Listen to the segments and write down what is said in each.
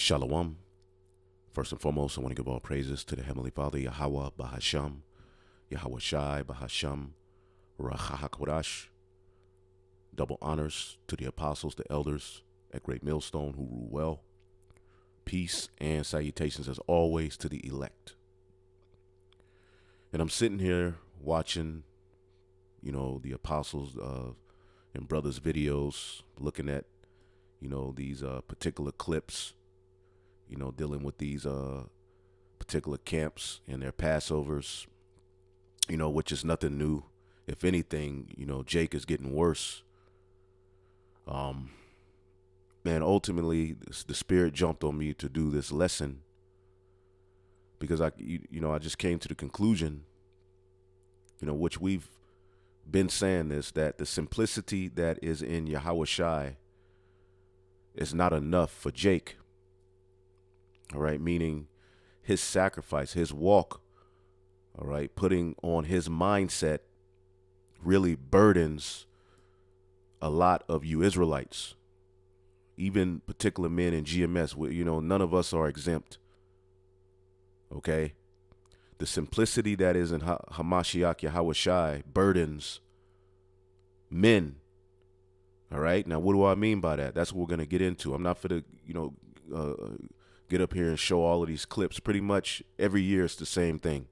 Shalom. First and foremost, I want to give all praises to the Heavenly Father, Yahweh, Bahasham, Yahawashi, Bahasham, Rachahakodash. Double honors to the apostles, the elders at Great Millstone who rule well. Peace and salutations as always to the elect. And I'm sitting here watching, the apostles and brothers' videos, looking at, these particular clips, dealing with these particular camps and their Passovers, which is nothing new. If anything, Jake is getting worse. Man, ultimately, the Spirit jumped on me to do this lesson because I just came to the conclusion, which we've been saying this, that the simplicity that is in Yahawashi is not enough for Jake. All right, meaning his sacrifice, his walk, all right, putting on his mindset really burdens a lot of you Israelites, even particular men in GMS. None of us are exempt. Okay, the simplicity that is in Hamashiach Yahawashi burdens men. All right, now what do I mean by that? That's what we're going to get into. I'm not for the, get up here and show all of these clips. Pretty much every year it's the same thing,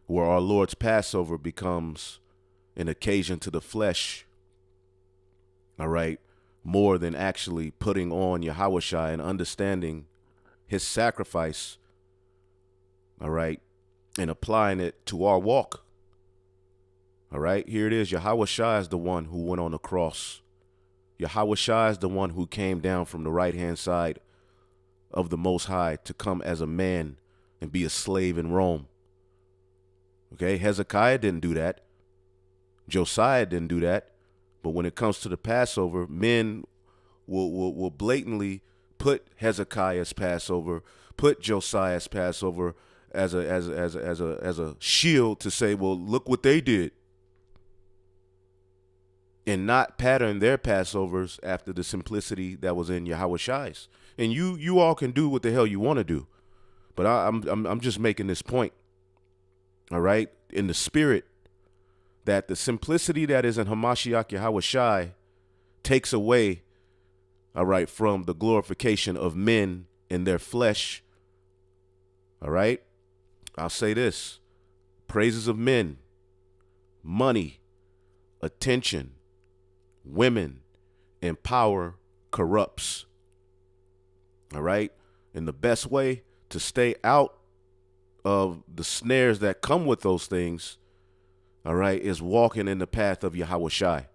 where our Lord's Passover becomes an occasion to the flesh, all right, more than actually putting on Yahawashi and understanding his sacrifice, all right, and applying it to our walk. All right, here it is. Yahawashi is the one who went on the cross. Yahawashi is the one who came down from the right-hand side of the Most High to come as a man and be a slave in Rome. Okay, Hezekiah didn't do that. Josiah didn't do that. But when it comes to the Passover, men will blatantly put Hezekiah's Passover, put Josiah's Passover as a shield to say, well, look what they did, and not pattern their Passovers after the simplicity that was in Yahawashi's. And you all can do what the hell you want to do, but I'm just making this point. All right, in the spirit that the simplicity that is in Hamashiach Yahawashi takes away, all right, from the glorification of men in their flesh. All right, I'll say this: praises of men, money, attention, women, and power corrupts. All right, and the best way to stay out of the snares that come with those things, all right, is walking in the path of Yahawashi.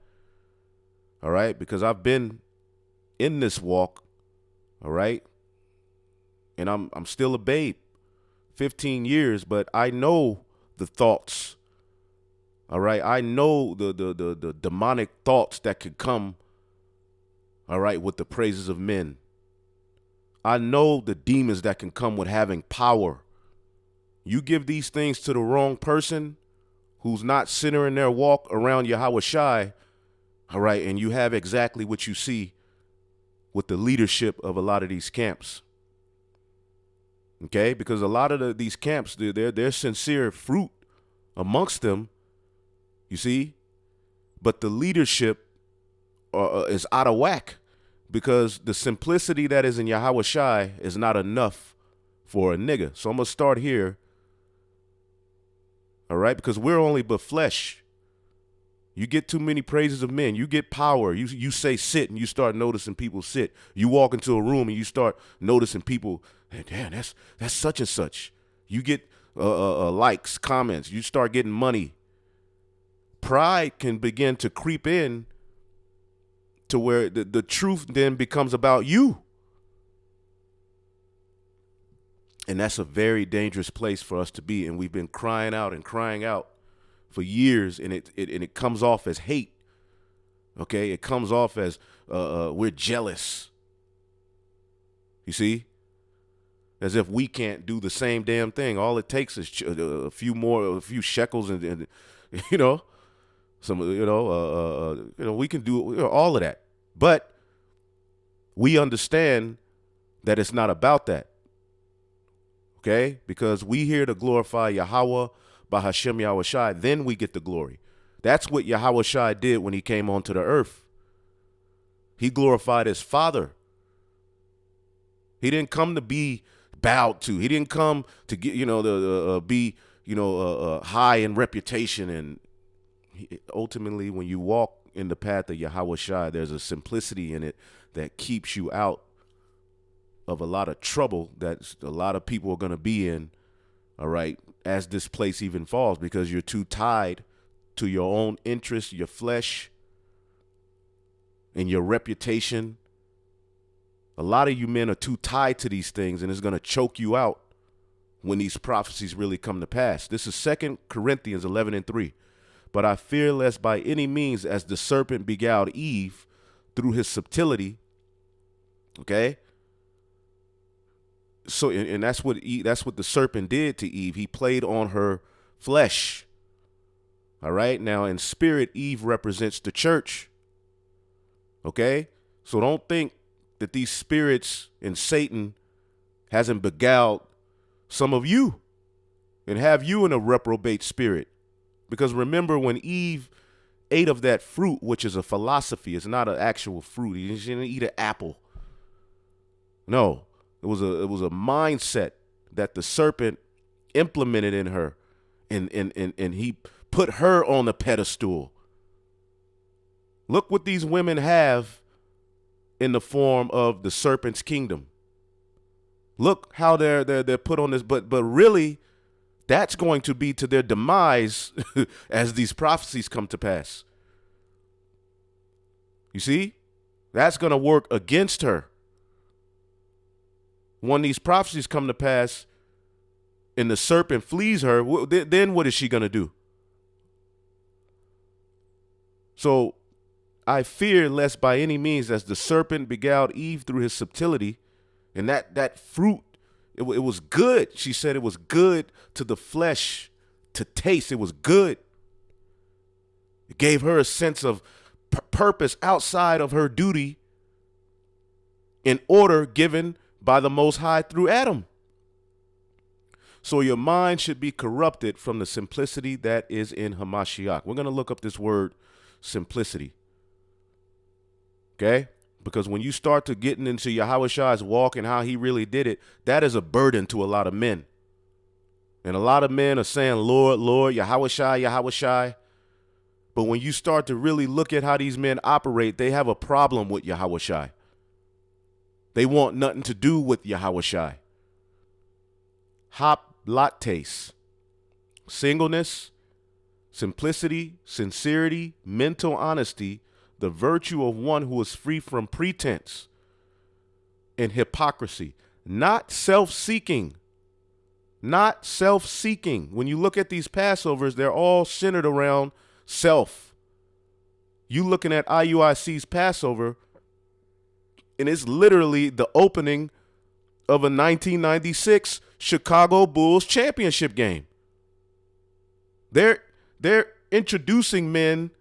All right, because I've been in this walk, all right, and I'm still a babe, 15 years, but I know the thoughts. All right, I know the demonic thoughts that could come, all right, with the praises of men. I know the demons that can come with having power. You give these things to the wrong person who's not centering their walk around Yahawashi, all right, and you have exactly what you see with the leadership of a lot of these camps. Okay, because a lot of these camps, they're sincere fruit amongst them, you see, but the leadership is out of whack because the simplicity that is in Yahawashi is not enough for a nigga. So I'm going to start here. All right, because we're only but flesh. You get too many praises of men. You get power. You say sit, and you start noticing people sit. You walk into a room, and you start noticing people, hey, damn, that's such and such. You get likes, comments. You start getting money. Pride can begin to creep in to where the truth then becomes about you. And that's a very dangerous place for us to be. And we've been crying out for years, and it comes off as hate. Okay, it comes off as we're jealous. You see, as if we can't do the same damn thing. All it takes is a few shekels, and we can do all of that. But we understand that it's not about that. Okay? Because we here to glorify Yahweh by Hashem Yahawashi, then we get the glory. That's what Yahawashi did when he came onto the earth. He glorified his Father. He didn't come to be bowed to. He didn't come to get, be, high in reputation. And ultimately, when you walk in the path of Yahawashi, there's a simplicity in it that keeps you out of a lot of trouble that a lot of people are going to be in, all right, as this place even falls, because you're too tied to your own interests, your flesh, and your reputation. A lot of you men are too tied to these things, and it's going to choke you out when these prophecies really come to pass. This is 2 Corinthians 11:3. But I fear lest by any means, as the serpent beguiled Eve through his subtlety, okay? So, and that's what the serpent did to Eve. He played on her flesh. All right. Now, in spirit, Eve represents the church. Okay. So don't think that these spirits and Satan hasn't beguiled some of you and have you in a reprobate spirit. Because remember, when Eve ate of that fruit, which is a philosophy, it's not an actual fruit. She didn't eat an apple. No. It was a mindset that the serpent implemented in her, and he put her on the pedestal. Look what these women have in the form of the serpent's kingdom. Look how they're put on this, but really, that's going to be to their demise as these prophecies come to pass. You see, that's going to work against her. When these prophecies come to pass and the serpent flees her, then what is she going to do? So I fear lest by any means, as the serpent beguiled Eve through his subtlety, and that fruit, it was good. She said it was good to the flesh to taste. It was good. It gave her a sense of purpose outside of her duty in order given by the Most High through Adam. So your mind should be corrupted from the simplicity that is in Hamashiach. We're going to look up this word simplicity. Okay? Because when you start to getting into Yahawashi's walk and how he really did it, that is a burden to a lot of men. And a lot of men are saying, Lord, Lord, Yahawashi, Yahawashi. But when you start to really look at how these men operate, they have a problem with Yahawashi. They want nothing to do with Yahawashi. Hoplates, singleness, simplicity, sincerity, mental honesty, the virtue of one who is free from pretense and hypocrisy, not self-seeking. Not self-seeking. When you look at these Passovers, they're all centered around self. You looking at IUIC's Passover, and it's literally the opening of a 1996 Chicago Bulls championship game. They're introducing men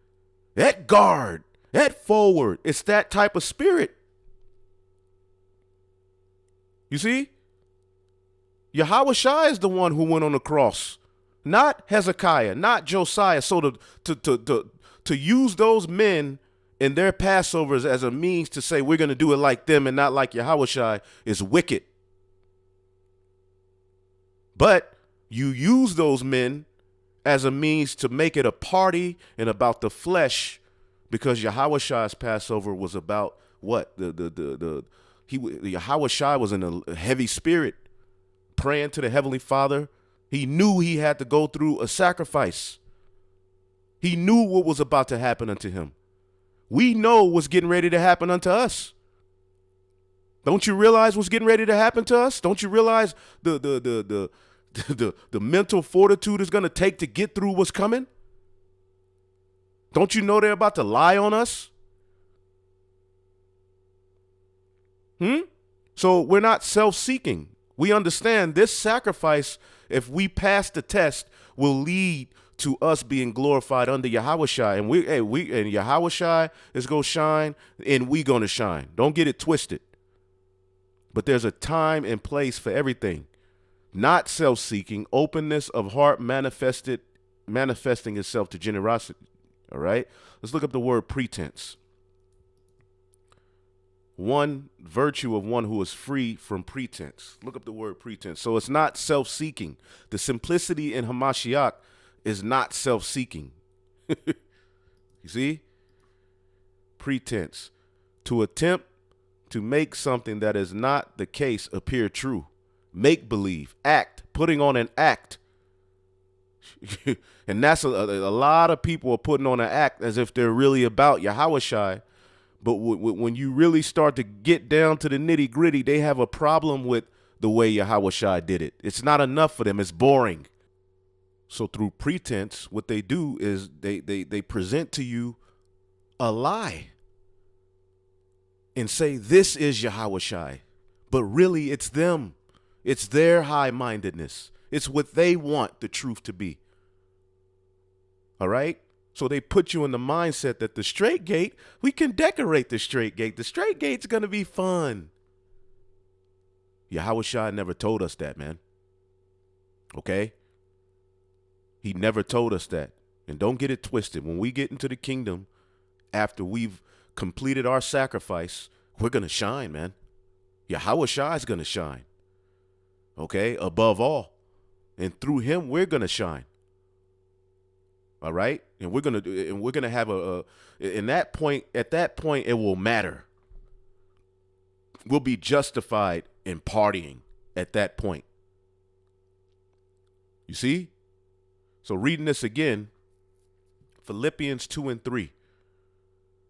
at guard, at forward. It's that type of spirit. You see? Yahawashi is the one who went on the cross, not Hezekiah, not Josiah. So to use those men in their Passovers as a means to say we're going to do it like them and not like Yahawashi is wicked. But you use those men as a means to make it a party and about the flesh, because Yahawashi's Passover was about what? Yahawashi was in a heavy spirit, praying to the Heavenly Father. He knew he had to go through a sacrifice. He knew what was about to happen unto him. We know what's getting ready to happen unto us. Don't you realize what's getting ready to happen to us? Don't you realize the mental fortitude is going to take to get through what's coming? Don't you know they're about to lie on us? So we're not self-seeking. We understand this sacrifice, if we pass the test, will lead to us being glorified under Yahawashi. And and Yahawashi is going to shine, and we going to shine. Don't get it twisted. But there's a time and place for everything. Not self-seeking, openness of heart manifesting itself to generosity. All right? Let's look up the word pretense. One virtue of one who is free from pretense. Look up the word pretense. So it's not self-seeking. The simplicity in Hamashiach is not self-seeking. You see? Pretense. To attempt to make something that is not the case appear true. Make believe. Act. Putting on an act. And that's a lot of people are putting on an act as if they're really about Yahawashi. But when you really start to get down to the nitty gritty, they have a problem with the way Yahawashi did it. It's not enough for them. It's boring. So through pretense, what they do is they present to you a lie and say, this is Yahawashi. But really, it's them. It's their high-mindedness. It's what they want the truth to be. All right? So they put you in the mindset that the straight gate, we can decorate the straight gate. The straight gate's going to be fun. Yahawashi never told us that, man. Okay? He never told us that. And don't get it twisted. When we get into the kingdom, after we've completed our sacrifice, we're going to shine, man. Yahawashi is going to shine. Okay? Above all. And through him, we're going to shine. All right? And we're going to have at that point, it will matter. We'll be justified in partying at that point. You see? So reading this again, Philippians 2 and 3.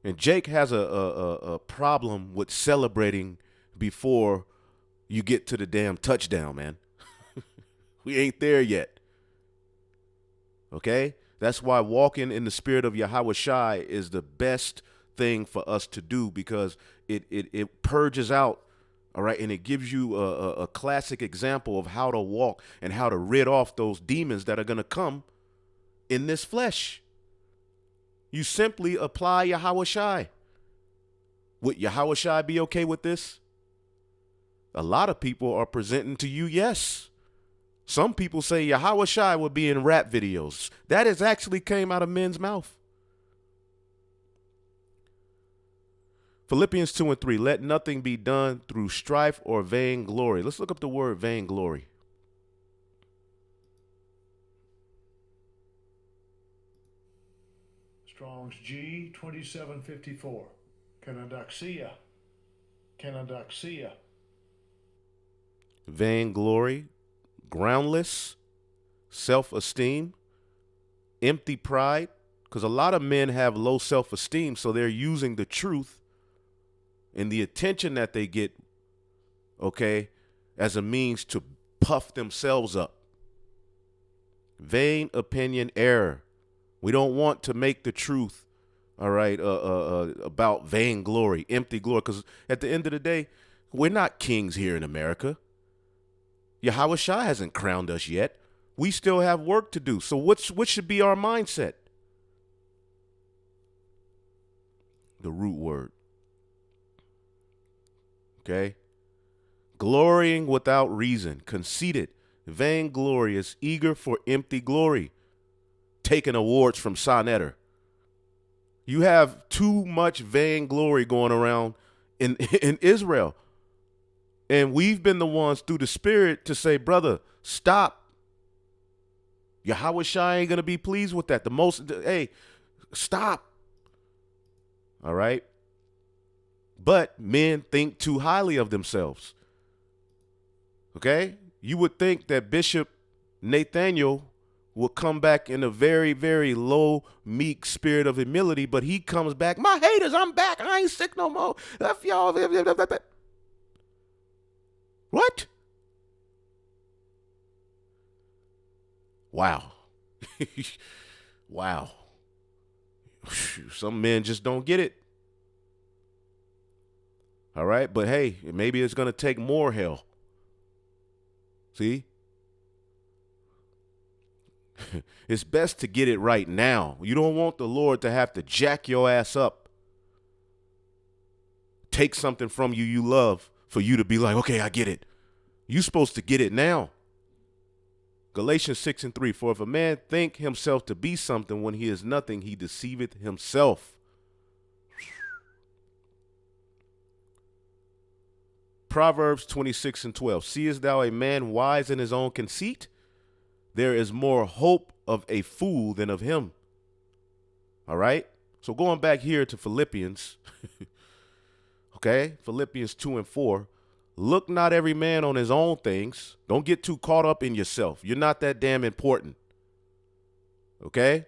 And Jake has a problem with celebrating before you get to the damn touchdown, man. We ain't there yet. Okay? That's why walking in the spirit of Yahawashi is the best thing for us to do, because it purges out, all right, and it gives you a classic example of how to walk and how to rid off those demons that are going to come in this flesh. You simply apply Yahawashi. Would Yahawashi be okay with this? A lot of people are presenting to you, yes. Some people say Yahawashi would be in rap videos. That has actually came out of men's mouth. Philippians 2 and 3, let nothing be done through strife or vainglory. Let's look up the word vainglory. Strong's G 2754. Kanadoxia. Vainglory, groundless, self-esteem, empty pride, because a lot of men have low self-esteem, so they're using the truth and the attention that they get, okay, as a means to puff themselves up. Vain opinion, error. We don't want to make the truth, all right, about vainglory, empty glory, because at the end of the day, we're not kings here in America. Yahawashi hasn't crowned us yet. We still have work to do. So what should be our mindset? The root word. Okay? Glorying without reason, conceited, vainglorious, eager for empty glory, taking awards from Sonetter. You have too much vainglory going around in Israel. And we've been the ones through the Spirit to say, brother, stop. Yahawashi ain't going to be pleased with that. Hey, stop. All right? But men think too highly of themselves. Okay? You would think that Bishop Nathaniel will come back in a very, very low, meek spirit of humility, but he comes back, my haters, I'm back. I ain't sick no more. F y'all. What? Wow. Wow. Some men just don't get it. All right? But hey, maybe it's going to take more hell. See? It's best to get it right now. You don't want the Lord to have to jack your ass up, take something from you love for you to be like, okay, I get it. You supposed to get it now. Galatians 6:3, for if a man think himself to be something when he is nothing, he deceiveth himself. Proverbs 26:12, seest thou a man wise in his own conceit? There is more hope of a fool than of him. All right. So going back here to Philippians, okay, Philippians 2:4, look not every man on his own things. Don't get too caught up in yourself. You're not that damn important. Okay?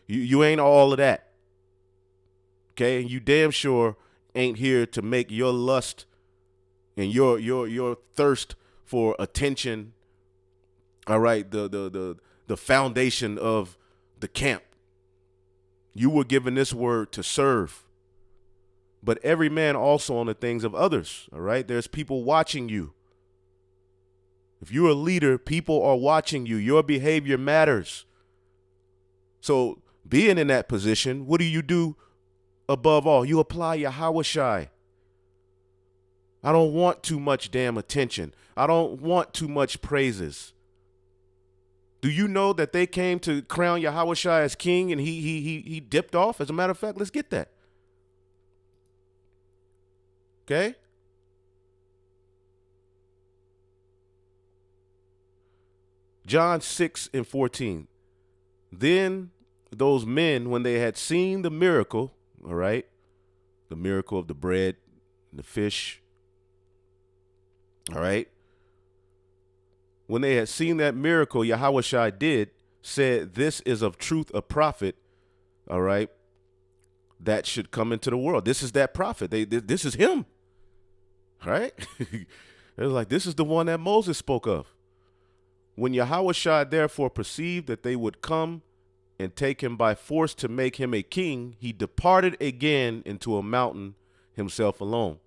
you ain't all of that. Okay? And you damn sure ain't here to make your lust and your thirst for attention, all right, the foundation of the camp. You were given this word to serve. But every man also on the things of others, all right? There's people watching you. If you're a leader, people are watching you. Your behavior matters. So being in that position, what do? Above all, you apply Yahawashi. I don't want too much damn attention. I don't want too much praises. Do you know that they came to crown Yahawashi as king and he dipped off? As a matter of fact, let's get that. Okay? John 6:14. Then those men, when they had seen the miracle, all right, the miracle of the bread and the fish, all right, when they had seen that miracle Yahawashi did, said, this is of truth a prophet, all right, that should come into the world. This is that prophet. This is him. Right? They're like, this is the one that Moses spoke of. When Yahawashi therefore perceived that they would come and take him by force to make him a king, he departed again into a mountain himself alone.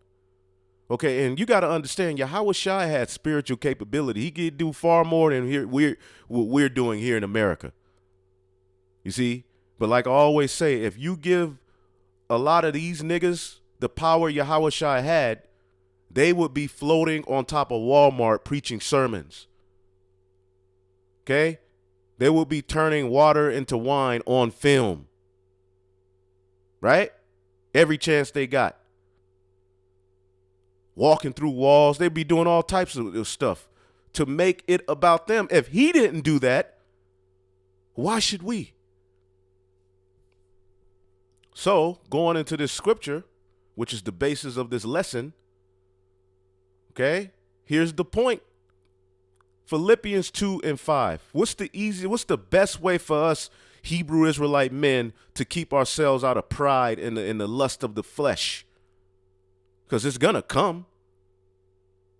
Okay, and you got to understand, Yahawashi had spiritual capability. He could do far more than what we're doing here in America. You see? But like I always say, if you give a lot of these niggas the power Yahawashi had, they would be floating on top of Walmart preaching sermons. Okay? They would be turning water into wine on film. Right? Every chance they got. Walking through walls. They'd be doing all types of stuff to make it about them. If he didn't do that, why should we? So, going into this scripture, which is the basis of this lesson, okay, here's the point. Philippians 2:5. What's the best way for us Hebrew Israelite men to keep ourselves out of pride in the lust of the flesh? Because it's going to come.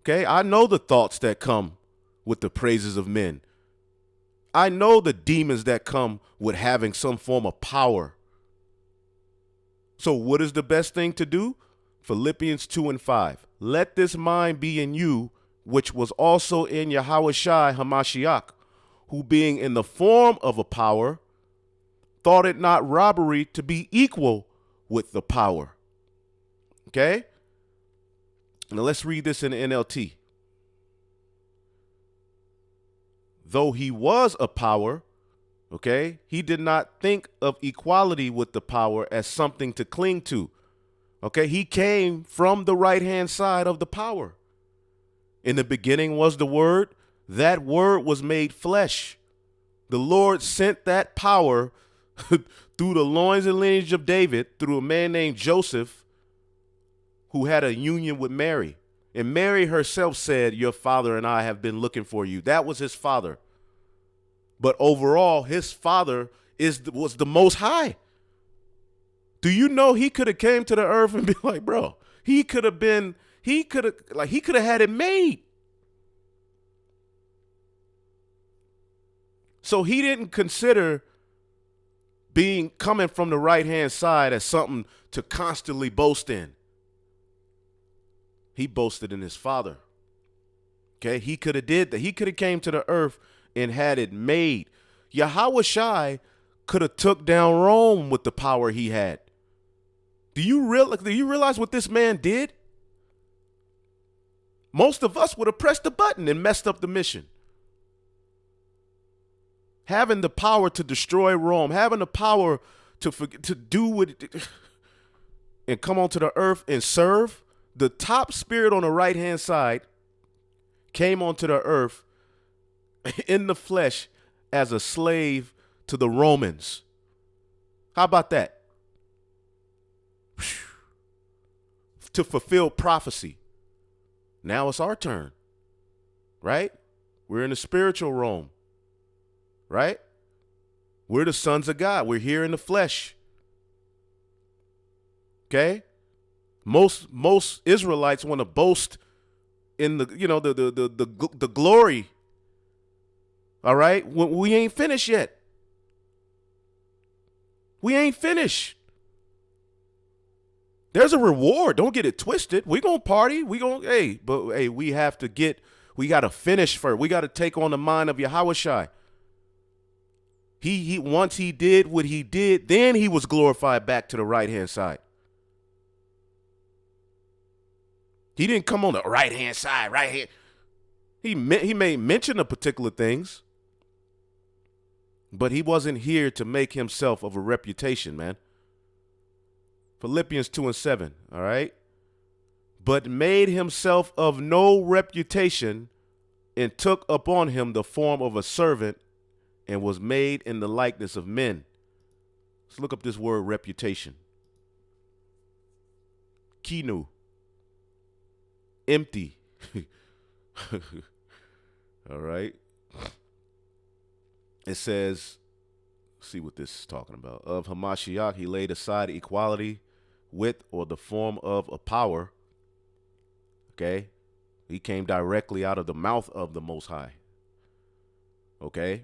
Okay, I know the thoughts that come with the praises of men. I know the demons that come with having some form of power. So what is the best thing to do? Philippians 2:5. Let this mind be in you, which was also in Yahawashi Hamashiach, who being in the form of a power, thought it not robbery to be equal with the power. Okay? Now let's read this in the NLT. Though he was a power, okay, he did not think of equality with the power as something to cling to. Okay, he came from the right-hand side of the power. In the beginning was the Word. That Word was made flesh. The Lord sent that power through the loins and lineage of David, through a man named Joseph, who had a union with Mary. And Mary herself said, your father and I have been looking for you. That was his father. But overall, his father was the Most High. Do you know he could have came to the earth and be like, bro, he could have had it made. So he didn't consider coming from the right-hand side as something to constantly boast in. He boasted in his father. Okay, he could have did that. He could have came to the earth and had it made. Yahawashi could have took down Rome with the power he had. Do you realize what this man did? most of us would have pressed the button and messed up the mission. Having the power to destroy Rome, having the power to do what and come onto the earth and serve, the top spirit on the right-hand side came onto the earth in the flesh as a slave to the Romans. How about that? To fulfill prophecy. Now it's our turn, right? We're in the spiritual realm, right? We're the sons of God. We're here in the flesh. Okay? Most Israelites want to boast in the the glory. All right? We ain't finished yet. We ain't finished. There's a reward. Don't get it twisted. We gonna party. We have we gotta finish first. We gotta take on the mind of Yahawashi. He once he did what he did, then he was glorified back to the right-hand side. He didn't come on the right-hand side, right here. He may mention of particular things, but he wasn't here to make himself of a reputation, man. Philippians 2:7, all right? But made himself of no reputation and took upon him the form of a servant and was made in the likeness of men. Let's look up this word reputation. Kinu. Empty. All right. It says, see what this is talking about. Of Hamashiach, he laid aside equality with or the form of a power. Okay. He came directly out of the mouth of the Most High. Okay.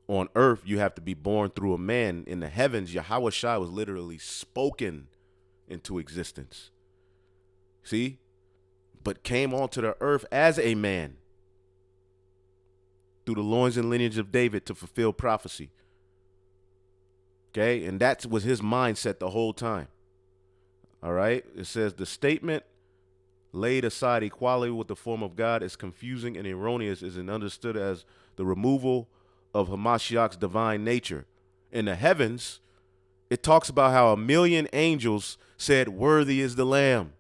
On earth, you have to be born through a man. In the heavens, Yahawashi was literally spoken into existence. See? But came onto the earth as a man through the loins and lineage of David to fulfill prophecy. Okay? And that was his mindset the whole time. All right? It says the statement laid aside equality with the form of God is confusing and erroneous, is understood as the removal of Hamashiach's divine nature. In the heavens, it talks about how 1,000,000 angels said, "Worthy is the Lamb."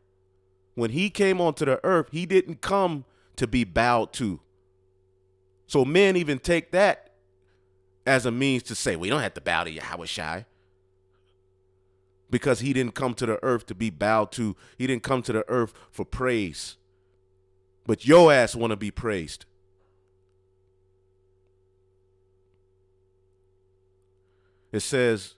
When he came onto the earth, he didn't come to be bowed to. So men even take that as a means to say, we don't have to bow to Yahawashi. Because he didn't come to the earth to be bowed to. He didn't come to the earth for praise. But your ass want to be praised. It says,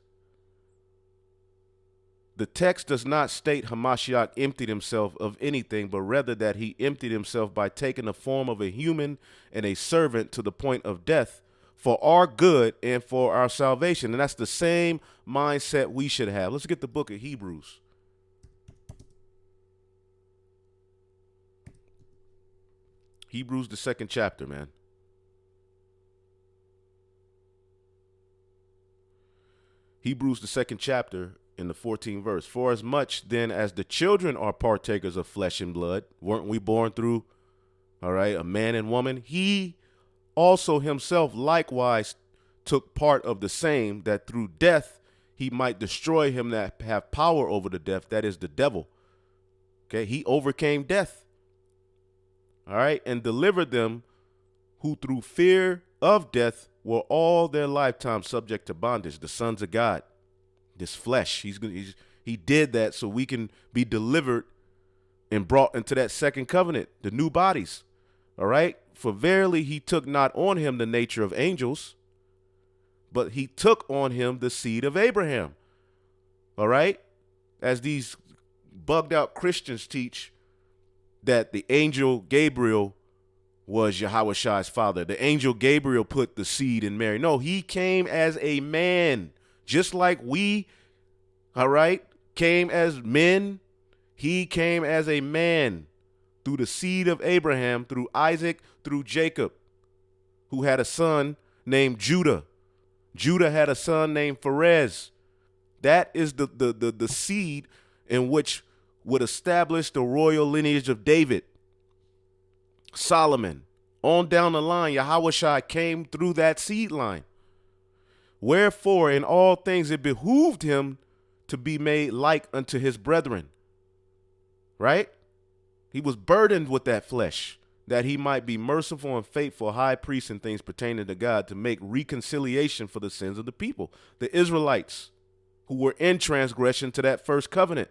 the text does not state Hamashiach emptied himself of anything, but rather that he emptied himself by taking the form of a human and a servant to the point of death for our good and for our salvation. And that's the same mindset we should have. Let's get the book of Hebrews. Hebrews, the 2nd chapter, man. Hebrews, the 2nd chapter, in the 14th verse. For as much then as the children are partakers of flesh and blood, weren't we born through, all right, a man and woman? He also himself likewise took part of the same, that through death he might destroy him that have power over the death, that is the devil. Okay, he overcame death. All right, and delivered them who through fear of death were all their lifetime subject to bondage, the sons of God. This flesh, he did that so we can be delivered and brought into that second covenant, the new bodies. All right. For verily he took not on him the nature of angels, but he took on him the seed of Abraham. All right. As these bugged out Christians teach that the angel Gabriel was Yahawashi's father. The angel Gabriel put the seed in Mary. No, he came as a man. Just like we, all right, came as men, he came as a man through the seed of Abraham, through Isaac, through Jacob, who had a son named Judah. Judah had a son named Perez. That is the seed in which would establish the royal lineage of David. Solomon. On down the line, Yahawashi came through that seed line. Wherefore, in all things it behooved him to be made like unto his brethren. Right? He was burdened with that flesh, that he might be merciful and faithful high priest in things pertaining to God, to make reconciliation for the sins of the people, the Israelites, who were in transgression to that first covenant.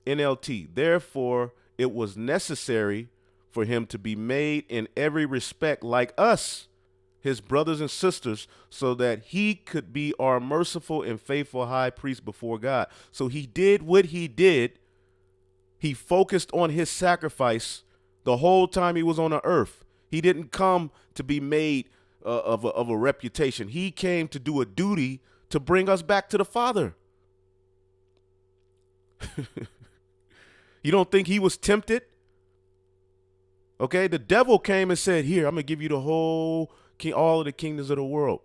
NLT. Therefore, it was necessary for him to be made in every respect like us, his brothers and sisters, so that he could be our merciful and faithful high priest before God. So he did what he did. He focused on his sacrifice the whole time he was on the earth. He didn't come to be made of a reputation. He came to do a duty to bring us back to the Father. You don't think he was tempted? Okay, the devil came and said, here, I'm going to give you the whole all of the kingdoms of the world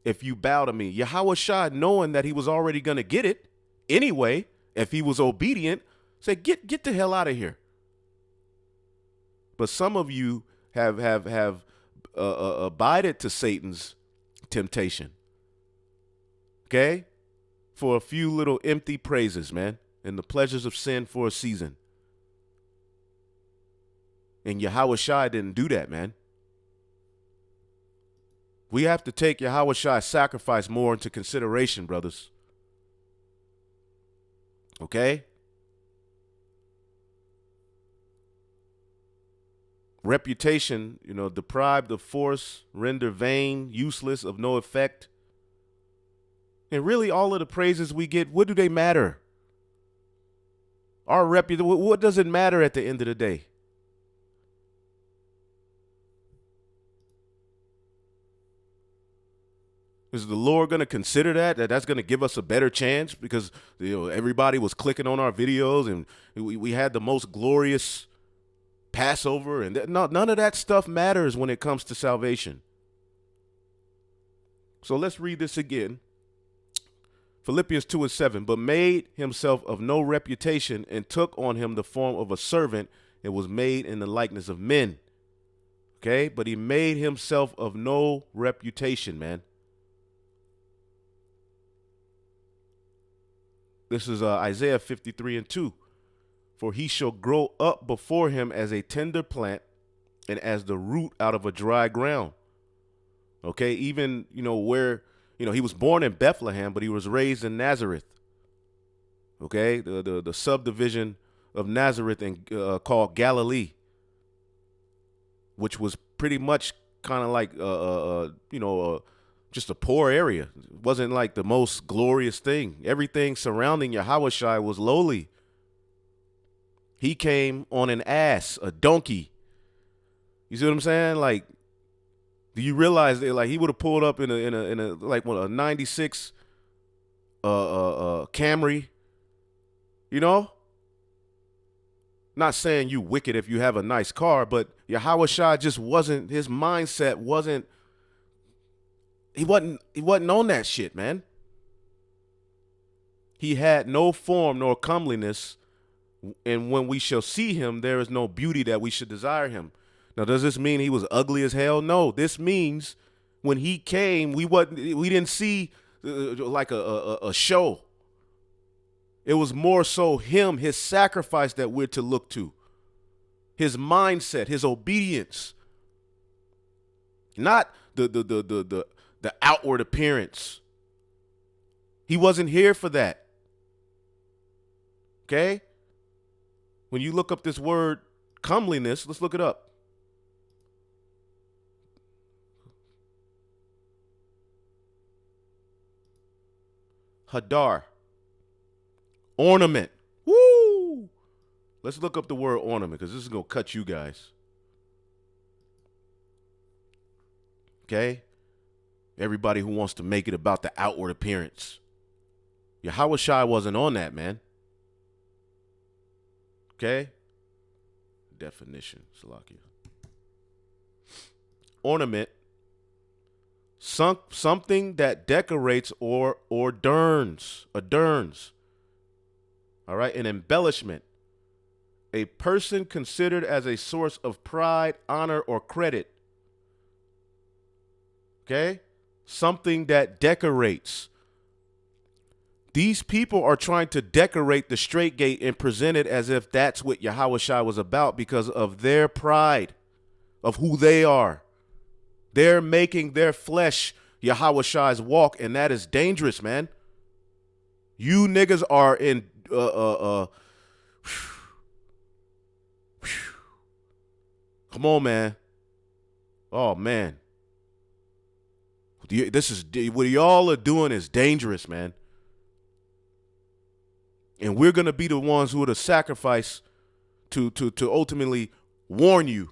if you bow to me. Yahawashi, knowing that he was already going to get it anyway, if he was obedient, said, get the hell out of here. But some of you have abided to Satan's temptation, okay, for a few little empty praises, man, and the pleasures of sin for a season. And Yahawashi didn't do that, man. We have to take Yahawashi's sacrifice more into consideration, brothers. Okay? Reputation, deprived of force, render vain, useless, of no effect. And really, all of the praises we get, what do they matter? Our reputation, what does it matter at the end of the day? Is the Lord going to consider that's going to give us a better chance because everybody was clicking on our videos and we had the most glorious Passover, and none of that stuff matters when it comes to salvation. So let's read this again. Philippians 2:7, but made himself of no reputation and took on him the form of a servant and was made in the likeness of men. Okay, but he made himself of no reputation, man. This is Isaiah 53:2. For he shall grow up before him as a tender plant and as the root out of a dry ground. Okay, even, where, he was born in Bethlehem, but he was raised in Nazareth. Okay, the subdivision of Nazareth called Galilee, which was pretty much kind of like, just a poor area. It wasn't like the most glorious thing. Everything surrounding Yahawashi was lowly. He came on an ass, a donkey. You see what I'm saying? Like, do you realize that he would have pulled up in a 96 Camry? Not saying you wicked if you have a nice car, but Yahawashi just wasn't, his mindset wasn't, he wasn't on that shit, man. He had no form nor comeliness, and when we shall see him, there is no beauty that we should desire him. Now, does this mean he was ugly as hell? No. This means when he came, we didn't see like a show. It was more so him, his sacrifice that we're to look to. His mindset, his obedience. Not the outward appearance. He wasn't here for that. Okay? When you look up this word comeliness, let's look it up. Hadar. Ornament. Woo! Let's look up the word ornament because this is going to cut you guys. Okay? Everybody who wants to make it about the outward appearance. Yahawashi wasn't on that, man. Okay? Definition, Salakia. Ornament. Something that decorates or adorns. All right? An embellishment. A person considered as a source of pride, honor, or credit. Okay? Something that decorates. These people are trying to decorate the straight gate and present it as if that's what Yahawashi was about because of their pride, of who they are. They're making their flesh Yahawashi's walk, and that is dangerous, man. You niggas are in come on, man. Oh, man. This is what y'all are doing is dangerous, man. And we're going to be the ones who are the sacrifice to ultimately warn you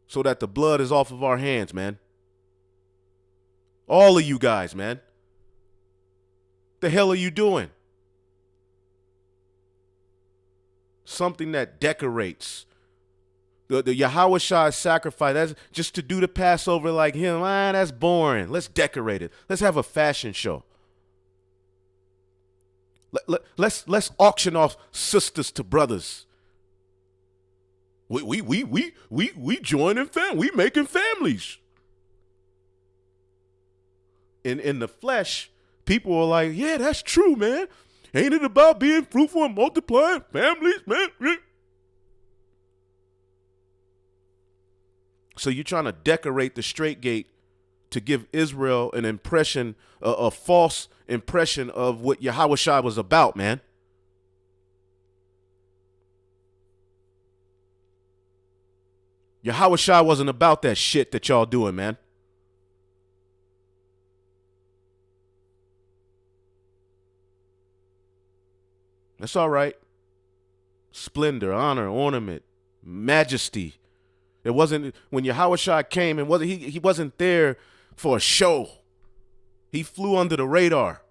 so that the blood is off of our hands, man. All of you guys, man. The hell are you doing? Something that decorates. The Yahawashi sacrifice, that's just to do the Passover like him. That's boring. Let's decorate it. Let's have a fashion show. Let's auction off sisters to brothers. We joining we making families. In the flesh, people are like, yeah, that's true, man. Ain't it about being fruitful and multiplying families, man? So you're trying to decorate the straight gate to give Israel an impression, a false impression of what Yahawashi was about, man. Yahawashi wasn't about that shit that y'all doing, man. That's all right. Splendor, honor, ornament, majesty. It wasn't when Yahawashi came and he wasn't there for a show. He flew under the radar.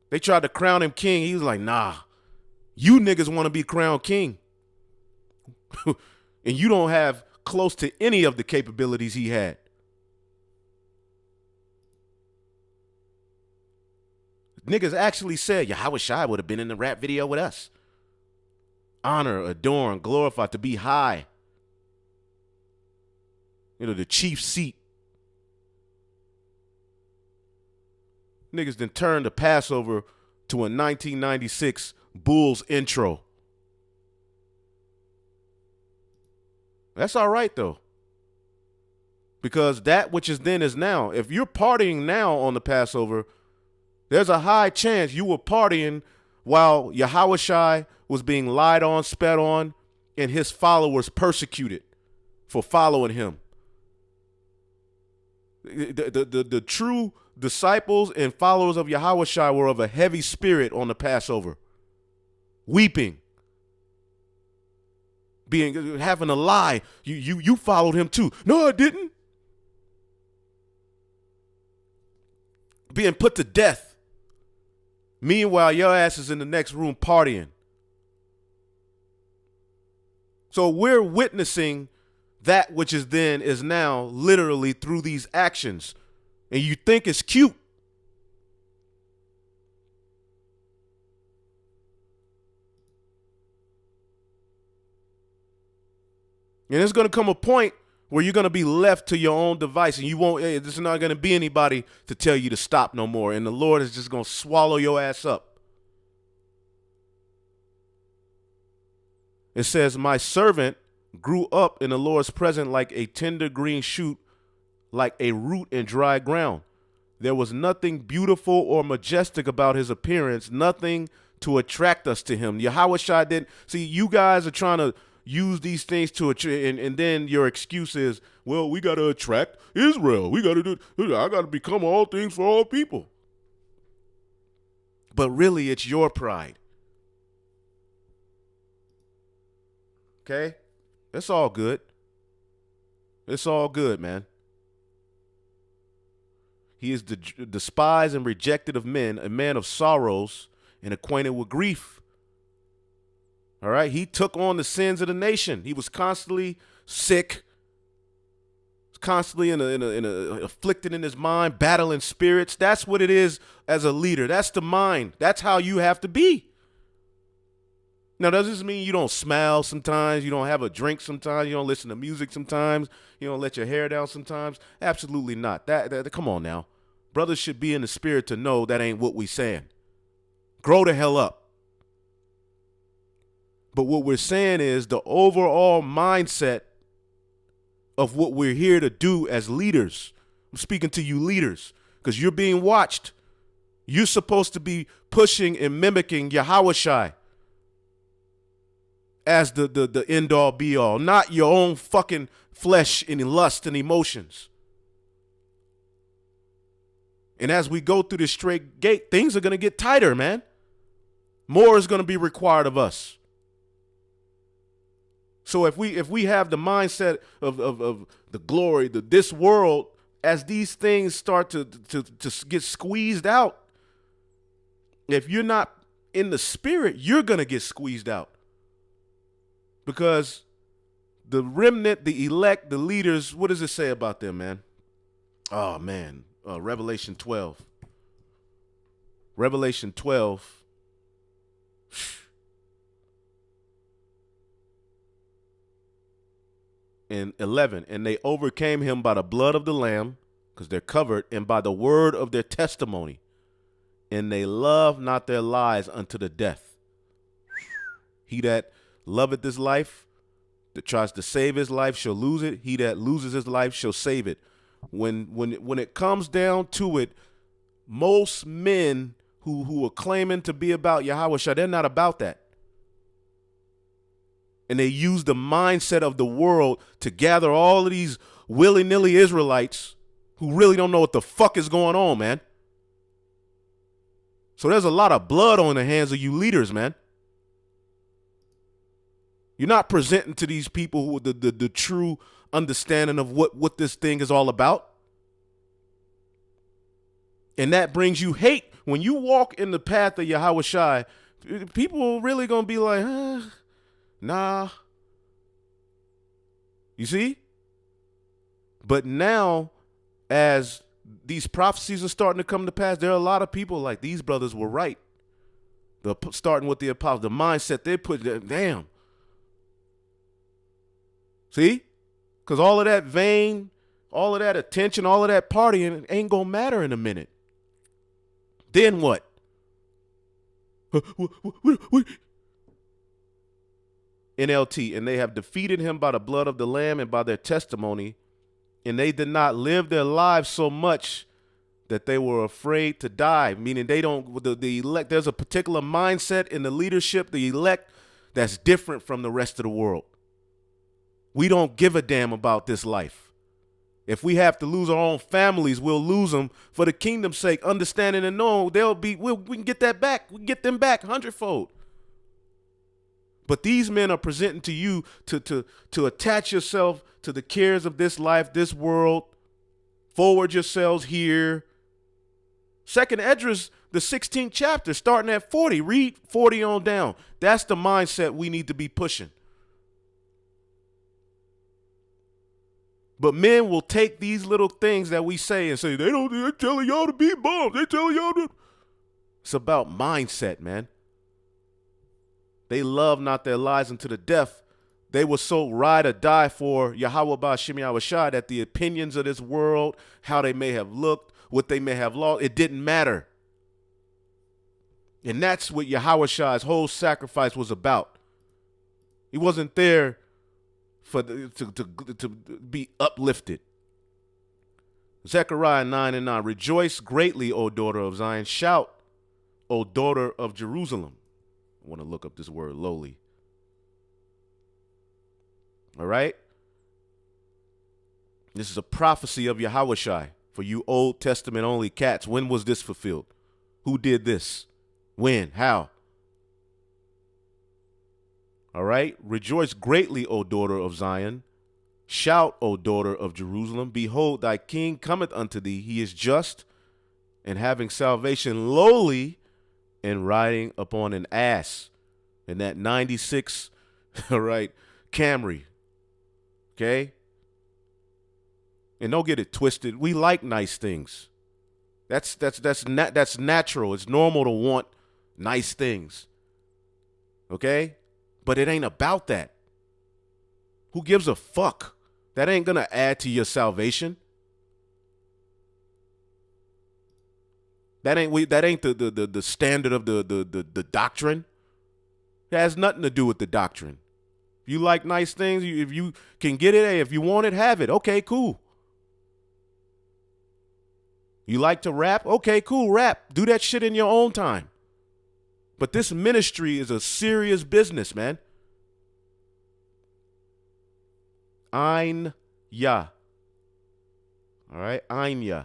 They tried to crown him king. He was like, nah, you niggas want to be crowned king. And you don't have close to any of the capabilities he had. Niggas actually said, Yahawashi would have been in the rap video with us. Honor, adorn, glorify, to be high. You know, the chief seat. Niggas then turned the Passover to a 1996 Bulls intro. That's all right, though. Because that which is then is now. If you're partying now on the Passover, there's a high chance you were partying while Yahawashi was being lied on, spat on, and his followers persecuted for following him. The true disciples and followers of Yahawashi were of a heavy spirit on the Passover, weeping, having a lie. You followed him too. No, I didn't. Being put to death. Meanwhile, your ass is in the next room partying. So we're witnessing that which is then is now literally through these actions. And you think it's cute. And there's going to come a point where you're going to be left to your own device and you won't, there's not going to be anybody to tell you to stop no more. And the Lord is just going to swallow your ass up. It says, my servant grew up in the Lord's presence like a tender green shoot, like a root in dry ground. There was nothing beautiful or majestic about his appearance, nothing to attract us to him. Yahawashi didn't. See, you guys are trying to use these things to and then your excuse is, well, we got to attract Israel. We got to I got to become all things for all people. But really, it's your pride. Okay? It's all good. It's all good, man. He is despised and rejected of men, a man of sorrows and acquainted with grief. All right? He took on the sins of the nation. He was constantly sick, constantly afflicted in his mind, battling spirits. That's what it is as a leader. That's the mind. That's how you have to be. Now, does this mean you don't smile sometimes? You don't have a drink sometimes? You don't listen to music sometimes? You don't let your hair down sometimes? Absolutely not. Come on now. Brothers should be in the spirit to know that ain't what we saying. Grow the hell up. But what we're saying is the overall mindset of what we're here to do as leaders. I'm speaking to you leaders because you're being watched. You're supposed to be pushing and mimicking Yahawashi as the end all be all, not your own fucking flesh and lust and emotions. And as we go through this straight gate, things are going to get tighter, man. More is going to be required of us. So if we have the mindset of the glory, this world, as these things start to get squeezed out, if you're not in the spirit, you're going to get squeezed out. Because the remnant, the elect, the leaders, what does it say about them, man? Oh, man. Revelation 12. Revelation 12. And 11. And they overcame him by the blood of the Lamb, because they're covered, and by the word of their testimony. And they love not their lives unto the death. He that loveth this life, that tries to save his life, shall lose it. He that loses his life shall save it. When it comes down to it, most men who are claiming to be about Yahawashi, they're not about that. And they use the mindset of the world to gather all of these willy-nilly Israelites who really don't know what the fuck is going on, man. So there's a lot of blood on the hands of you leaders, man. You're not presenting to these people who the true understanding of what this thing is all about. And that brings you hate. When you walk in the path of Yahawashi, people are really going to be like, nah. You see? But now, as these prophecies are starting to come to pass, there are a lot of people like these brothers were right. Starting with the apostles, the mindset they put, damn. See? Because all of that vain, all of that attention, all of that partying ain't going to matter in a minute. Then what? NLT, and they have defeated him by the blood of the Lamb and by their testimony, and they did not live their lives so much that they were afraid to die, meaning they don't, the elect, there's a particular mindset in the leadership, the elect, that's different from the rest of the world. We don't give a damn about this life. If we have to lose our own families, we'll lose them for the kingdom's sake, understanding and knowing we can get that back. We can get them back hundredfold. But these men are presenting to you to attach yourself to the cares of this life, this world, forward yourselves here. Second Esdras, the 16th chapter, starting at 40. Read 40 on down. That's the mindset we need to be pushing. But men will take these little things that we say and say, they're telling y'all to be bums. They're telling y'all to. It's about mindset, man. They love not their lives unto the death. They were so ride or die for Yahweh Ba'Shem Yahawashi that the opinions of this world, how they may have looked, what they may have lost, it didn't matter. And that's what Yahawashi's whole sacrifice was about. He wasn't there to be uplifted. Zechariah 9:9. Rejoice greatly, O daughter of Zion. Shout, O daughter of Jerusalem. I want to look up this word, lowly. All right? This is a prophecy of Yahawashi for you Old Testament only cats. When was this fulfilled? Who did this? When? How? All right? Rejoice greatly, O daughter of Zion. Shout, O daughter of Jerusalem. Behold, thy king cometh unto thee. He is just and having salvation, lowly, and riding upon an ass. In that 96, all right, Camry. Okay? And don't get it twisted. We like nice things. That's natural. It's normal to want nice things. Okay? But it ain't about that. Who gives a fuck? That ain't going to add to your salvation. That ain't the standard of the doctrine. It has nothing to do with the doctrine. If you like nice things, if you can get it, hey, if you want it, have it. Okay, cool. You like to rap? Okay, cool, rap. Do that shit in your own time. But this ministry is a serious business, man. Ein Ya. All right, Ein Ya.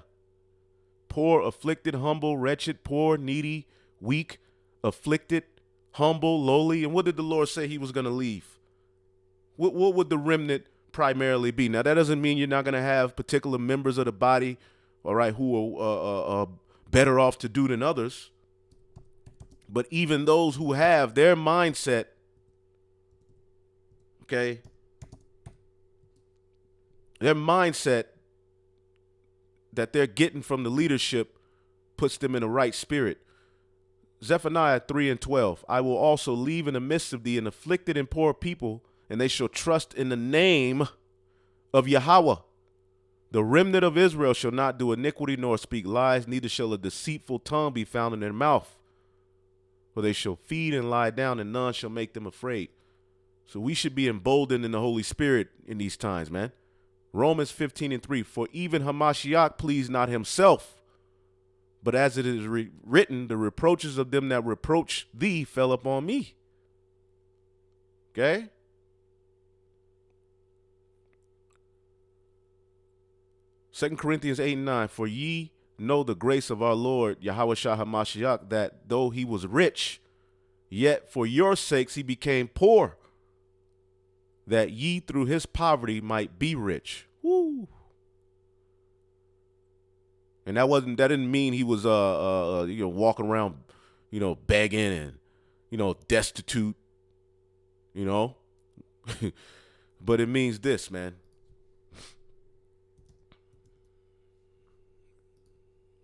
Poor, afflicted, humble, wretched, poor, needy, weak, afflicted, humble, lowly. And what did the Lord say he was going to leave? What would the remnant primarily be? Now, that doesn't mean you're not going to have particular members of the body, all right, who are better off to do than others. But even those who have their mindset, okay, their mindset that they're getting from the leadership puts them in the right spirit. Zephaniah 3:12, I will also leave in the midst of thee an afflicted and poor people, and they shall trust in the name of Yahweh. The remnant of Israel shall not do iniquity nor speak lies, neither shall a deceitful tongue be found in their mouth. For they shall feed and lie down, and none shall make them afraid. So we should be emboldened in the Holy Spirit in these times, man. Romans 15:3, for even Hamashiach pleased not himself, but as it is written, the reproaches of them that reproach thee fell upon me. Okay? 2 Corinthians 8:9, for ye know the grace of our Lord Yahawashi Hamashiach, that though he was rich, yet for your sakes he became poor, that ye through his poverty might be rich. Woo. And that didn't mean he was walking around, begging and destitute, but it means this, man.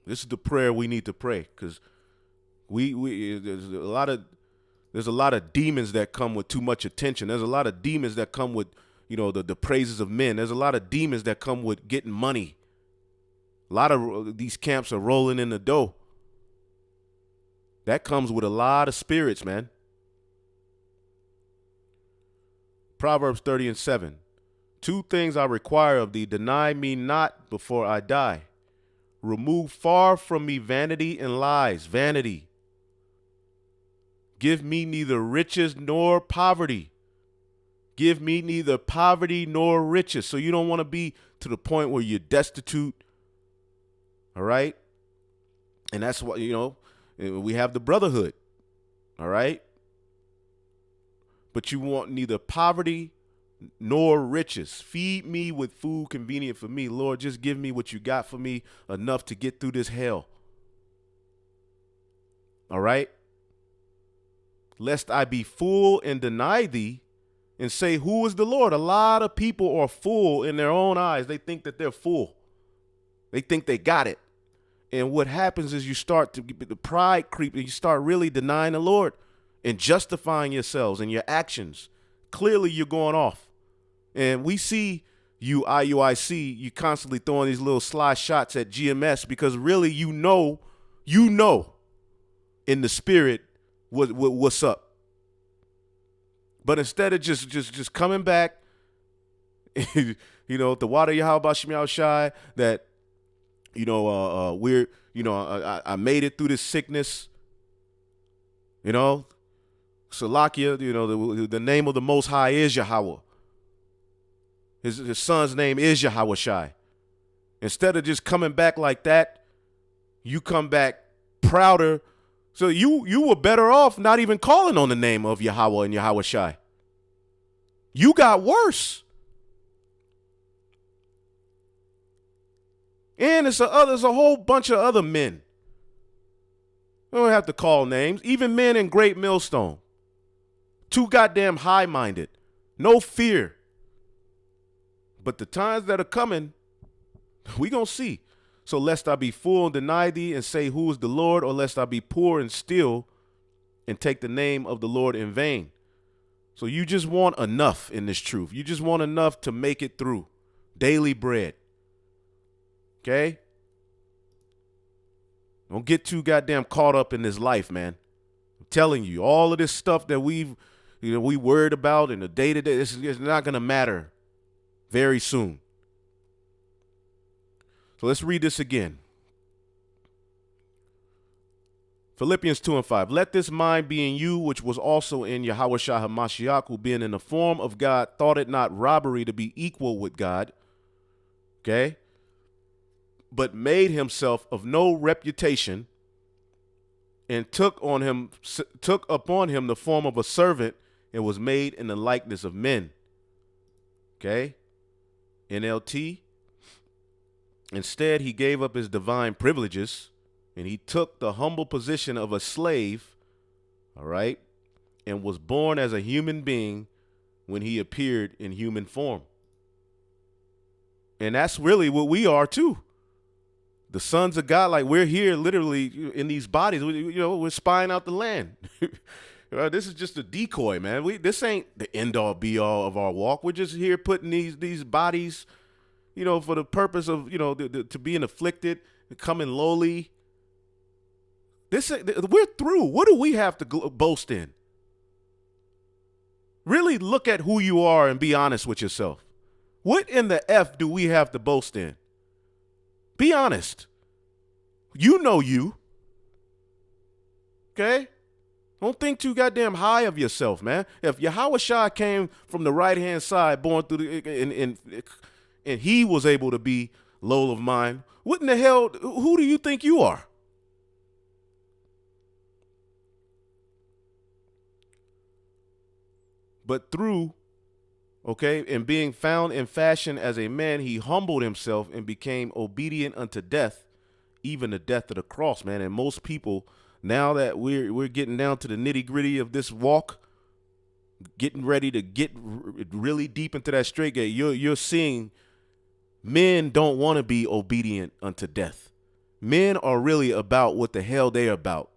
This is the prayer we need to pray, because there's a lot of demons that come with too much attention. There's a lot of demons that come with the praises of men. There's a lot of demons that come with getting money. A lot of these camps are rolling in the dough. That comes with a lot of spirits, man. Proverbs 30:7. 2 things I require of thee, deny me not before I die. Remove far from me vanity and lies. Vanity. Give me neither riches nor poverty. Give me neither poverty nor riches. So you don't want to be to the point where you're destitute. All right? And that's what, we have the brotherhood. All right? But you want neither poverty nor riches. Feed me with food convenient for me. Lord, just give me what you got for me, enough to get through this hell. All right? Lest I be full and deny thee and say, who is the Lord? A lot of people are full in their own eyes. They think that they're full. They think they got it. And what happens is you start to get the pride creep, and you start really denying the Lord and justifying yourselves and your actions. Clearly you're going off. And we see you, IUIC, you constantly throwing these little sly shots at GMS, because really you know in the spirit what's up. But instead of just coming back, the water Yahawashi Yahawashi, that I made it through this sickness, Salakia, the name of the Most High is Yahweh. His son's name is Yahawashi. Instead of just coming back like that, you come back prouder. So you were better off not even calling on the name of Yahweh and Yahawashi. You got worse. And there's a whole bunch of other men. We don't have to call names. Even men in Great Millstone. Too goddamn high-minded. No fear. But the times that are coming, we gonna see. So lest I be full and deny thee and say, who is the Lord? Or lest I be poor and steal and take the name of the Lord in vain. So you just want enough in this truth. You just want enough to make it through. Daily bread. Okay? Don't get too goddamn caught up in this life, man. I'm telling you, all of this stuff that we worried about in the day-to-day, it's not going to matter very soon. So let's read this again. Philippians 2:5. Let this mind be in you, which was also in Yahawashi HaMashiach, who being in the form of God, thought it not robbery to be equal with God. Okay? But made himself of no reputation, and took upon him the form of a servant, and was made in the likeness of men. Okay? NLT. Instead, he gave up his divine privileges, and he took the humble position of a slave, all right, and was born as a human being when he appeared in human form. And that's really what we are too. The sons of God, like we're here literally in these bodies. We're spying out the land. This is just a decoy, man. This ain't the end all be all of our walk. We're just here putting these bodies, for the purpose of, to being afflicted, coming lowly. We're through. What do we have to boast in? Really look at who you are and be honest with yourself. What in the F do we have to boast in? Be honest. You know you. Okay? Don't think too goddamn high of yourself, man. If Yahawashi came from the right-hand side, born through and he was able to be low of mind, what in the hell, who do you think you are? But through, and being found in fashion as a man, he humbled himself and became obedient unto death, even the death of the cross, man. And most people, now that we're getting down to the nitty gritty of this walk, getting ready to get really deep into that straight gate, you're seeing men don't want to be obedient unto death. Men are really about what the hell they're about.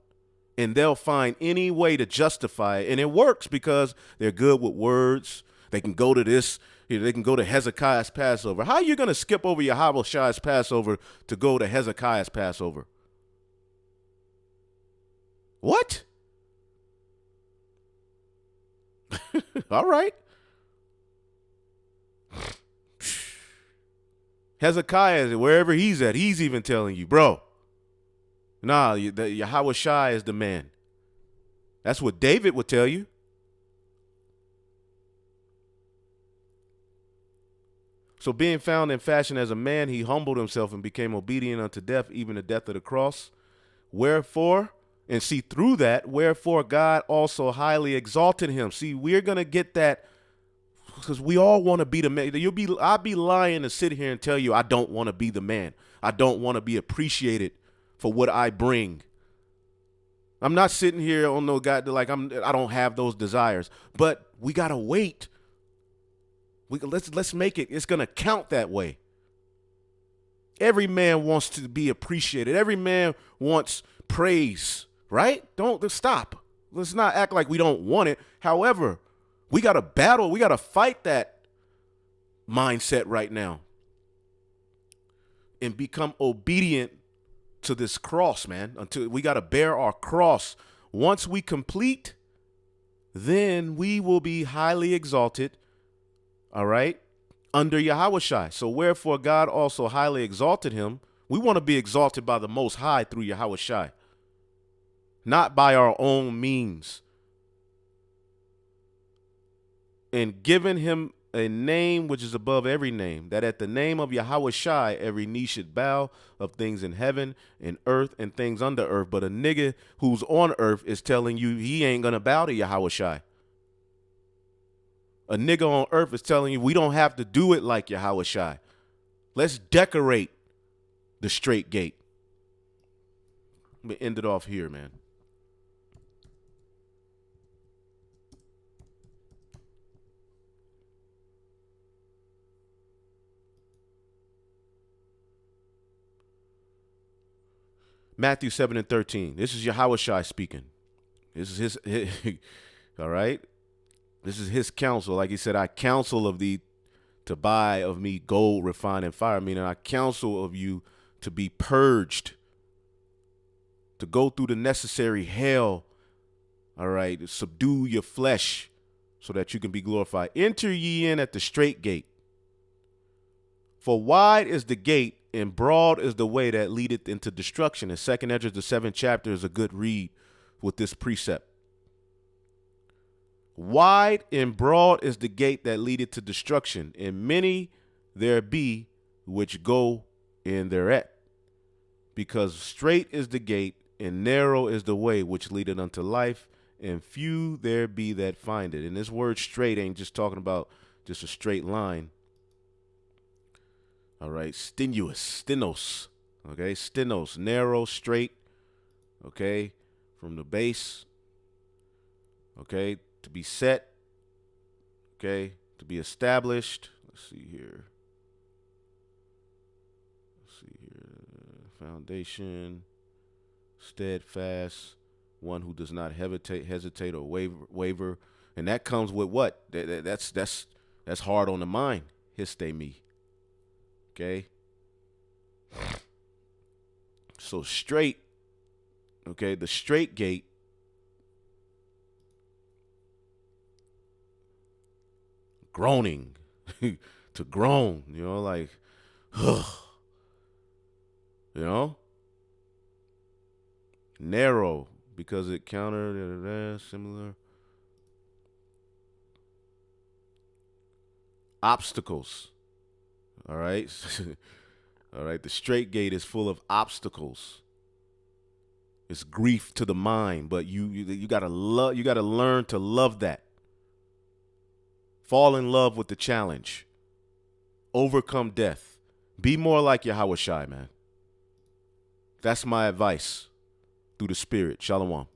And they'll find any way to justify it. And it works because they're good with words. They can go to this. They can go to Hezekiah's Passover. How are you going to skip over Yahavashi's Passover to go to Hezekiah's Passover? What? All right. Hezekiah, wherever he's at, he's even telling you, bro, nah, Yahawashi is the man. That's what David would tell you. So being found in fashion as a man, he humbled himself and became obedient unto death, even the death of the cross. Wherefore, and see through that, wherefore God also highly exalted him. See, we're going to get that because we all want to be the man. I'd be lying to sit here and tell you I don't want to be the man. I don't want to be appreciated for what I bring. I'm not sitting here on no guy like I don't have those desires, but we gotta wait. Let's make it. It's gonna count that way. Every man wants to be appreciated. Every man wants praise, right? Don't stop. Let's not act like we don't want it. However, we gotta battle. We gotta fight that mindset right now and become obedient to this cross, man. Until we got to bear our cross. Once we complete, then we will be highly exalted, all right, under Yahawashi. So wherefore God also highly exalted him. We want to be exalted by the Most High through Yahawashi, not by our own means. And given him a name which is above every name, that at the name of Yahawashi every knee should bow, of things in heaven and earth and things under earth. But a nigga who's on earth is telling you he ain't gonna bow to Yahawashi. A nigga on earth is telling you we don't have to do it like Yahawashi. Let's decorate the straight gate. Let me end it off here, man. Matthew 7:13. This is Yahawashi speaking. This is his all right. This is his counsel. Like he said, I counsel of thee to buy of me gold refined in fire, meaning I counsel of you to be purged, to go through the necessary hell, all right, to subdue your flesh so that you can be glorified. Enter ye in at the straight gate. For wide is the gate and broad is the way that leadeth into destruction. And 2nd Ezra, the 7th chapter, is a good read with this precept. Wide and broad is the gate that leadeth to destruction, and many there be which go in thereat. Because straight is the gate, and narrow is the way which leadeth unto life, and few there be that find it. And this word straight ain't just talking about just a straight line. All right, stenos, okay, stenos, narrow, straight, okay, from the base, okay, to be set, okay, to be established. Let's see here. Foundation, steadfast, one who does not hesitate or waver. And that comes with what? That's hard on the mind. Histe me. Okay. So straight, okay, the straight gate groaning to groan, like, ugh, narrow because it counter similar obstacles. All right. All right. The straight gate is full of obstacles. It's grief to the mind, but you gotta love. You gotta learn to love that. Fall in love with the challenge. Overcome death. Be more like Yahawashi, man. That's my advice through the Spirit. Shalom.